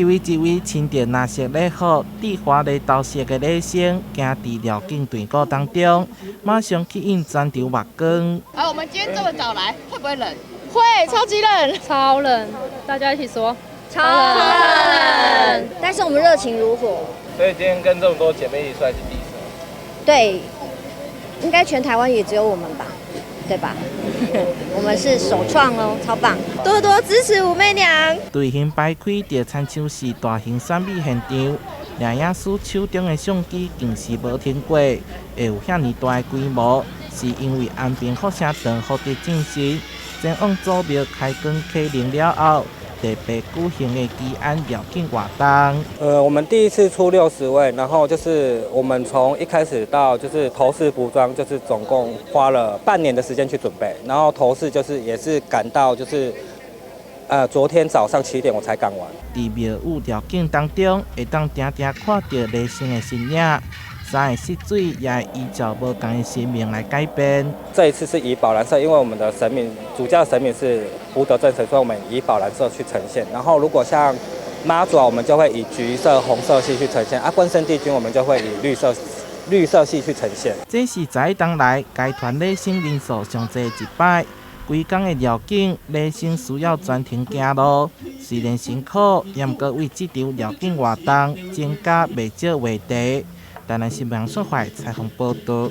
一位亲着蓝色礼服、地花梨豆色的女生，行伫绕境队伍当中，马上去印全场目光。我们今天这么早来，会不会冷？会，超级冷，超冷！大家一起说，超冷！但是我们热情如火。所以今天跟这么多姐妹一起出来是第一次。对，应该全台湾也只有我们吧，对吧？我们是首创哦，超棒！多多支持武媚娘。队形摆开，就亲像是大型选美现场。摄影师手中的相机更是无停过，会有遐尼大的规模，是因为安平火车站获得证实，前往祖庙开工启灵了后，特别举行的基安绕境活动。我们第一次出60位，然后就是我们从一开始到就是头饰服装，就是总共花了半年的时间去准备，然后头饰就是也是赶到就是昨天早上7点我才赶完。伫庙宇绕境当中，会当定定看到内心的身影。山的溪水也会依照不同的神明来改变。这一次是以宝蓝色，因为我们的神明主教神明是福德正神，所以我们以宝蓝色去呈现。然后如果像妈祖，我们就会以橘色、红色系去呈现；关圣帝君我们就会以绿色系去呈现。这是在当来该团礼生人数上济一摆。规工的绕境，礼生需要专程行路，虽然辛苦，也毋过为这场绕境活动增加袂少话题。台南新闻网采访报道。